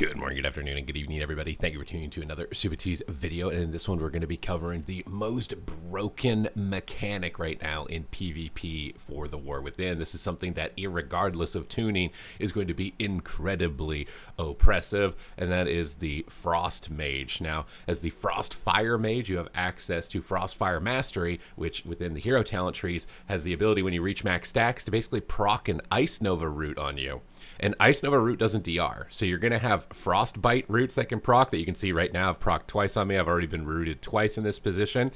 Good morning, good afternoon, and good evening, everybody. Thank you for tuning to another Supatease video. And in this one, we're going to be covering the most broken mechanic right now in PvP for the War Within. This is something that, irregardless of tuning, is going to be incredibly oppressive, and that is the Frost Mage. Now, as the Frost Fire Mage, you have access to Frost Fire Mastery, which within the hero talent trees has the ability when you reach max stacks to basically proc an Ice Nova root on you. And Ice Nova root doesn't DR, so you're going to have Frostbite roots that can proc that you can see right now. I've procced twice on me. I've already been rooted twice in this position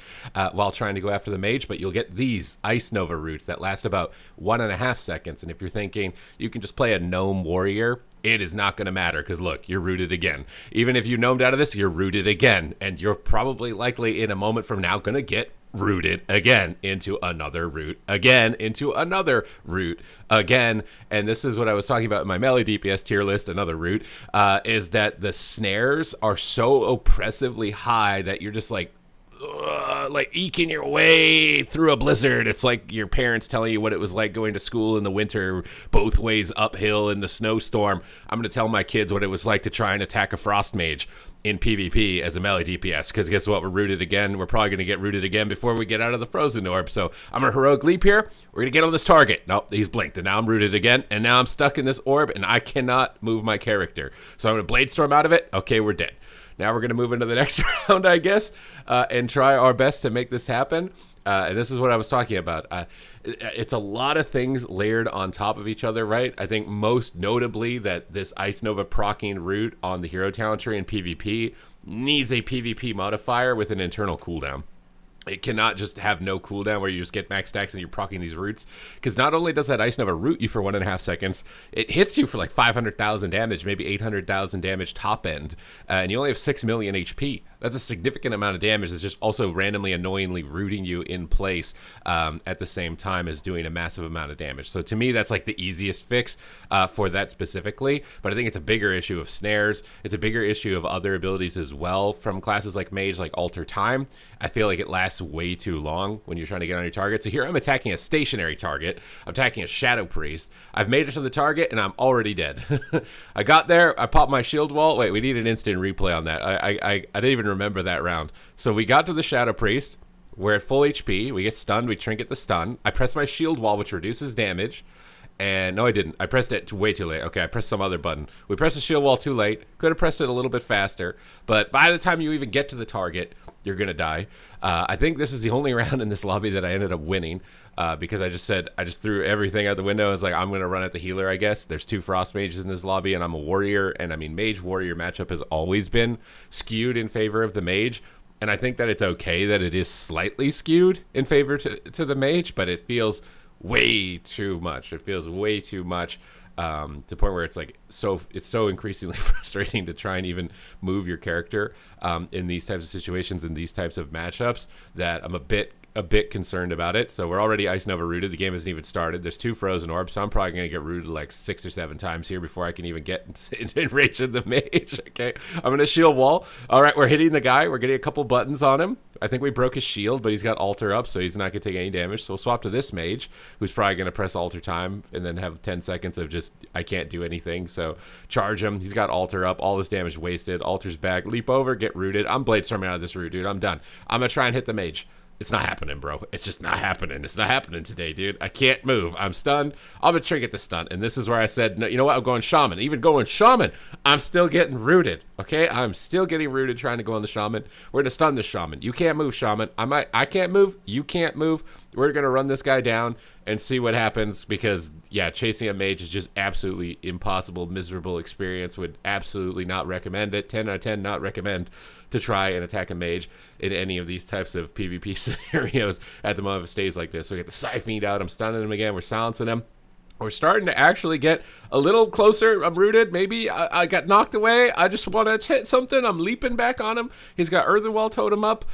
while trying to go after the mage, but you'll get these Ice Nova roots that last about 1.5 seconds. And if you're thinking you can just play a gnome warrior, it is not going to matter because, look, you're rooted again. Even if you gnomed out of this, you're rooted again. And you're probably likely in a moment from now going to get rooted again into another root, again into another root, again. And this is what I was talking about in my melee DPS tier list, another root, is that the snares are so oppressively high that you're just like eking your way through a blizzard. It's like your parents telling you what it was like going to school in the winter, both ways uphill in the snowstorm. I'm going to tell my kids what it was like to try and attack a Frost Mage in PvP as a melee DPS, because guess what? We're rooted again. We're probably going to get rooted again before we get out of the frozen orb. So I'm going to heroic leap here. We're going to get on this target. Nope, he's blinked, and now I'm rooted again, and now I'm stuck in this orb, and I cannot move my character. So I'm going to Blade Storm out of it. Okay, we're dead. Now we're going to move into the next round, I guess, and try our best to make this happen. And this is what I was talking about. It's a lot of things layered on top of each other, right? I think most notably that this Ice Nova proccing root on the hero talent tree in PvP needs a PvP modifier with an internal cooldown. It cannot just have no cooldown where you just get max stacks and you're proccing these roots. Because not only does that Ice Nova root you for 1.5 seconds, it hits you for like 500,000 damage, maybe 800,000 damage top end. And you only have 6 million HP. That's a significant amount of damage that's just also randomly, annoyingly rooting you in place at the same time as doing a massive amount of damage. So to me, that's like the easiest fix for that specifically. But I think it's a bigger issue of snares. It's a bigger issue of other abilities as well from classes like Mage, like Alter Time. I feel like it lasts way too long when you're trying to get on your target. So here I'm attacking a stationary target. I'm attacking a Shadow Priest. I've made it to the target and I'm already dead. I got there. I popped my shield wall. Wait, we need an instant replay on that. I didn't even remember that round. So we got to the Shadow Priest. We're at full HP. We get stunned. We trinket the stun. I press my shield wall, which reduces damage. And no, I didn't. I pressed it way too late. Okay, I pressed some other button. We pressed the shield wall too late. Could have pressed it a little bit faster. But by the time you even get to the target, you're going to die. I think this is the only round in this lobby that I ended up winning because I just threw everything out the window. I was like, I'm going to run at the healer, I guess. There's 2 Frost Mages in this lobby, and I'm a warrior. And I mean, Mage-Warrior matchup has always been skewed in favor of the Mage. And I think that it's okay that it is slightly skewed in favor to the Mage, but it feels way too much. It feels way too much to the point where it's like it's so increasingly frustrating to try and even move your character in these types of situations, in these types of matchups, that I'm a bit concerned about it. So we're already Ice Nova rooted. The game hasn't even started. There's 2 frozen orbs, so I'm probably going to get rooted like 6 or 7 times here before I can even get in range of the mage. Okay, I'm going to shield wall. All right, we're hitting the guy. We're getting a couple buttons on him. I think we broke his shield, but he's got alter up, so he's not going to take any damage. So we'll swap to this mage, who's probably going to press alter time and then have 10 seconds of just, I can't do anything. So charge him. He's got alter up. All this damage wasted. Alter's back. Leap over. Get rooted. I'm blade storming out of this root, dude. I'm done. I'm going to try and hit the mage. It's not happening, bro. It's just not happening. It's not happening today, dude. I can't move. I'm stunned. I'm going to trinket the stun. And this is where I said, no, you know what? I'm going shaman. Even going shaman, I'm still getting rooted. Okay? I'm still getting rooted trying to go on the shaman. We're going to stun the shaman. You can't move, shaman. I can't move. You can't move. We're going to run this guy down and see what happens because, yeah, chasing a mage is just absolutely impossible, miserable experience. Would absolutely not recommend it. 10 out of 10 not recommend to try and attack a mage in any of these types of PvP scenarios at the moment of stays like this. So we get the Scythe out. I'm stunning him again. We're silencing him. We're starting to actually get a little closer. I'm rooted. Maybe I got knocked away. I just want to hit something. I'm leaping back on him. He's got Earthenwell Totem up.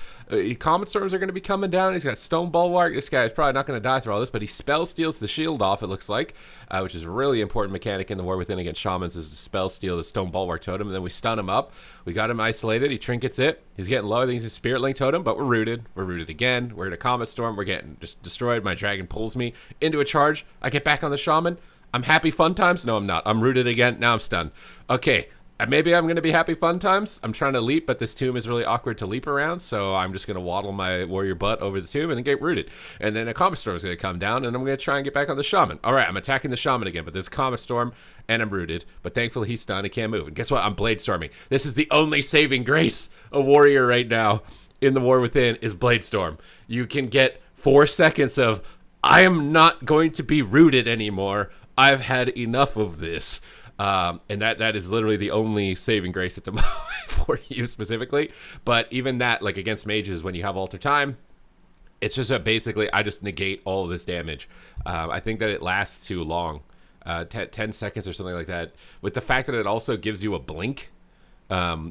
Comet Storms are going to be coming down. He's got Stone Bulwark. This guy is probably not going to die through all this, but he spell steals the shield off, it looks like, which is a really important mechanic in the War Within against Shamans, is to spell steal the Stone Bulwark Totem, and then we stun him up. We got him isolated. He trinkets it. He's getting low. I think he's a Spirit Link Totem, but we're rooted. We're rooted again. We're in a Comet Storm. We're getting just destroyed. My dragon pulls me into a charge. I get back on the Shaman. I'm happy fun times. No, I'm not. I'm rooted again. Now I'm stunned. Okay. maybe I'm going to be happy fun times. I'm trying to leap, but this tomb is really awkward to leap around, so I'm just going to waddle my warrior butt over the tomb and then get rooted. And then a Comet Storm is going to come down, and I'm going to try and get back on the Shaman. All right, I'm attacking the Shaman again, but there's a Comet Storm, and I'm rooted. But thankfully, he's stunned. He can't move. And guess what? I'm Blade Storming. This is the only saving grace of warrior right now in the War Within is Blade Storm. You can get 4 seconds of, I am not going to be rooted anymore. I've had enough of this. And that is literally the only saving grace at the moment for you specifically. But even that, like against mages, when you have alter time, it's just that basically I just negate all of this damage. I think that it lasts too long, 10 seconds or something like that. With the fact that it also gives you a blink.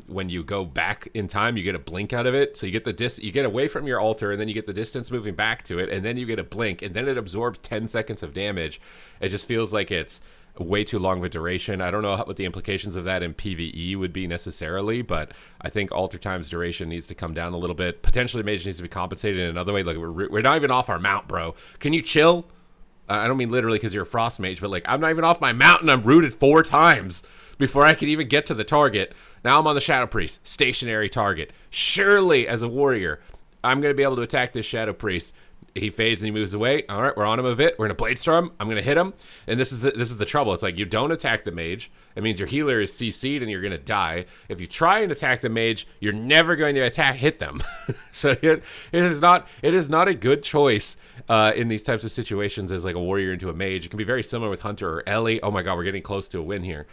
When you go back in time, you get a blink out of it. So you get you get away from your altar, and then you get the distance moving back to it, and then you get a blink, and then it absorbs 10 seconds of damage. It just feels like it's way too long of a duration. I don't know what the implications of that in PvE would be necessarily, but I think altar time's duration needs to come down a little bit. Potentially, mage needs to be compensated in another way. Like we're not even off our mount, bro. Can you chill? I don't mean literally because you're a frost mage, but like I'm not even off my mount, and I'm rooted 4 times before I can even get to the target. Now I'm on the Shadow Priest, stationary target. Surely, as a warrior, I'm going to be able to attack this Shadow Priest. He fades and he moves away. All right, we're on him a bit. We're going to Blade Storm. I'm going to hit him. And this is the trouble. It's like you don't attack the mage. It means your healer is CC'd and you're going to die. If you try and attack the mage, you're never going to hit them. So it is not a good choice in these types of situations as like a warrior into a mage. It can be very similar with Hunter or Ellie. Oh my god, we're getting close to a win here.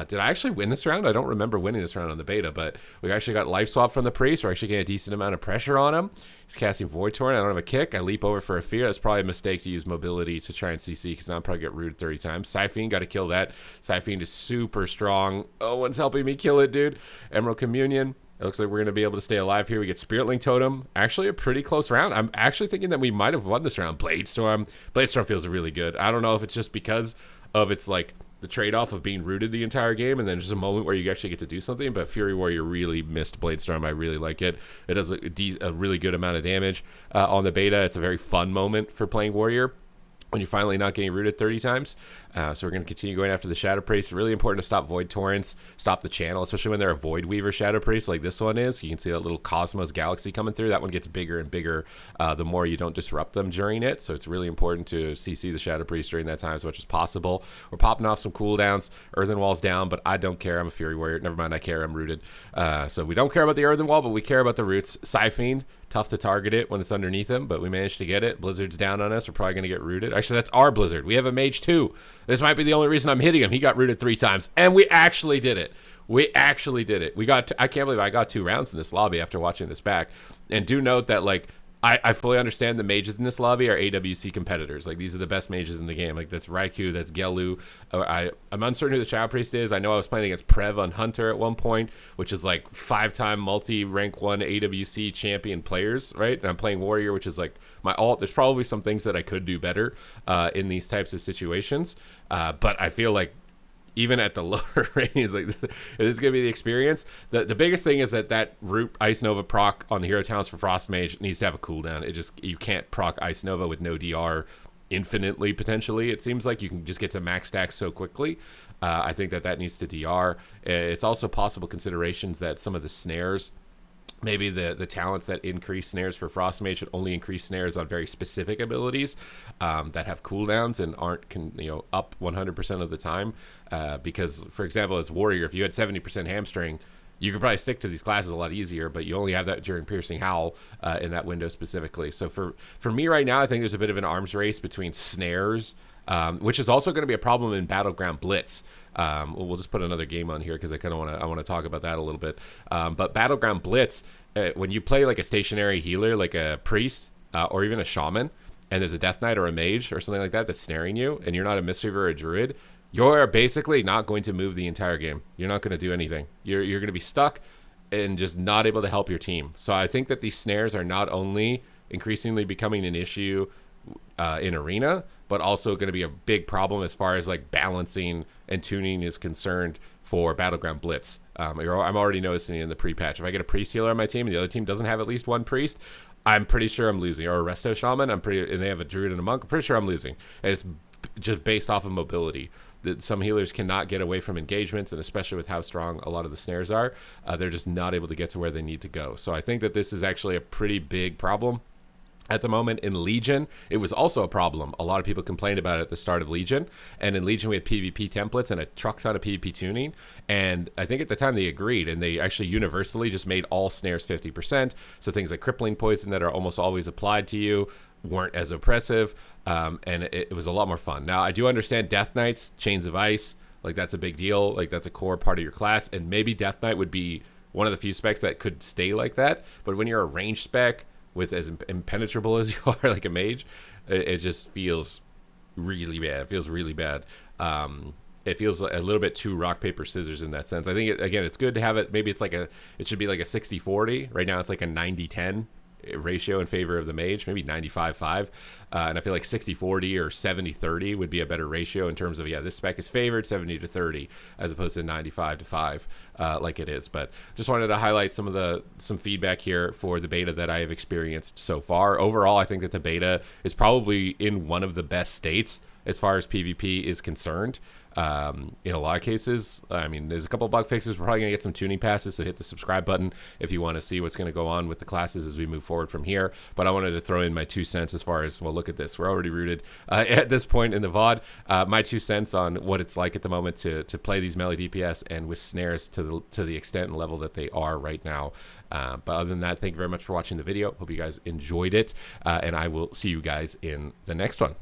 Did I actually win this round? I don't remember winning this round on the beta, but we actually got life swap from the priest. We're actually getting a decent amount of pressure on him. He's casting Void Torrent. I don't have a kick. I leap over for a fear. That's probably a mistake to use mobility to try and CC because now I'll probably get rooted 30 times. Siphene, got to kill that. Siphene is super strong. Oh, one's helping me kill it, dude. Emerald Communion. It looks like we're going to be able to stay alive here. We get Spirit Link Totem. Actually, a pretty close round. I'm actually thinking that we might have won this round. Blade Storm. Blade Storm feels really good. I don't know if it's just because of its like the trade-off of being rooted the entire game and then just a moment where you actually get to do something, but Fury Warrior really missed Blade Storm. I really like it. It does a really good amount of damage on the beta. It's a very fun moment for playing Warrior when you're finally not getting rooted 30 times. So we're going to continue going after the Shadow Priest. Really important to stop Void Torrents, stop the channel, especially when they're a Void Weaver Shadow Priest like this one is. You can see that little Cosmos Galaxy coming through. That one gets bigger and bigger the more you don't disrupt them during it. So it's really important to CC the Shadow Priest during that time as much as possible. We're popping off some cooldowns. Earthen Wall's down, but I don't care. I'm a Fury Warrior. Never mind, I care. I'm rooted. So we don't care about the Earthen Wall, but we care about the roots. Siphene. Tough to target it when it's underneath him, but we managed to get it. Blizzard's down on us. We're probably going to get rooted. Actually, that's our Blizzard. We have a Mage too. This might be the only reason I'm hitting him. He got rooted 3 times, and we actually did it. We actually did it. I can't believe I got 2 rounds in this lobby after watching this back. And do note that, like, I fully understand the mages in this lobby are AWC competitors. Like, these are the best mages in the game. Like, that's Raikou, that's Gelu. I'm uncertain who the Shadow Priest is. I know I was playing against Prev on Hunter at one point, which is like 5-time multi-rank 1 AWC champion players, right? And I'm playing Warrior, which is like my alt. There's probably some things that I could do better in these types of situations. But I feel like even at the lower ratings, like this is going to be the experience. The biggest thing is that root Ice Nova proc on the hero talents for Frost Mage needs to have a cooldown. You can't proc Ice Nova with no DR infinitely, potentially. It seems like you can just get to max stack so quickly. I think that needs to DR. It's also possible considerations that some of the snares, maybe the talents that increase snares for Frost Mage should only increase snares on very specific abilities that have cooldowns and aren't up 100% of the time. Because, for example, as Warrior, if you had 70% hamstring, you could probably stick to these classes a lot easier, but you only have that during Piercing Howl in that window specifically. So for me right now, I think there's a bit of an arms race between snares, which is also going to be a problem in Battleground Blitz. We'll just put another game on here because I kind of want to talk about that a little bit. But Battleground Blitz, when you play like a stationary healer, like a priest or even a shaman, and there's a Death Knight or a mage or something like that that's snaring you, and you're not a Mistweaver or a druid, you're basically not going to move the entire game. You're not going to do anything. You're going to be stuck and just not able to help your team. So I think that these snares are not only increasingly becoming an issue in Arena, but also going to be a big problem as far as like balancing and tuning is concerned for Battleground Blitz. I'm already noticing it in the pre-patch. If I get a priest healer on my team and the other team doesn't have at least one priest, I'm pretty sure I'm losing. Or a Resto Shaman, and they have a druid and a monk, I'm pretty sure I'm losing. And it's just based off of mobility. That some healers cannot get away from engagements, and especially with how strong a lot of the snares are, they're just not able to get to where they need to go. So I think that this is actually a pretty big problem. At the moment in Legion, it was also a problem. A lot of people complained about it at the start of Legion. And in Legion, we had PvP templates and a truck ton of PvP tuning. And I think at the time they agreed, and they actually universally just made all snares 50%. So things like crippling poison that are almost always applied to you weren't as oppressive. And it was a lot more fun. Now, I do understand Death Knights, Chains of Ice, like that's a big deal. Like that's a core part of your class. And maybe Death Knight would be one of the few specs that could stay like that. But when you're a ranged spec, with as impenetrable as you are, like a mage, it just feels really bad. It feels really bad. It feels a little bit too rock, paper, scissors in that sense. I think, again, it's good to have it. Maybe it's like it should be like a 60-40. Right now it's like a 90-10 ratio in favor of the mage, maybe 95-5. And I feel like 60-40 or 70-30 would be a better ratio in terms of, yeah, this spec is favored 70-30 as opposed to 95-5 like it is. But just wanted to highlight some feedback here for the beta that I have experienced so far. Overall, I think that the beta is probably in one of the best states as far as PvP is concerned. In a lot of cases, I mean, there's a couple of bug fixes. We're probably going to get some tuning passes, so hit the subscribe button if you want to see what's going to go on with the classes as we move forward from here. But I wanted to throw in my 2 cents as far as, well, look at this. We're already rooted at this point in the VOD. My 2 cents on what it's like at the moment to play these melee DPS and with snares to the extent and level that they are right now. But other than that, thank you very much for watching the video. Hope you guys enjoyed it, and I will see you guys in the next one.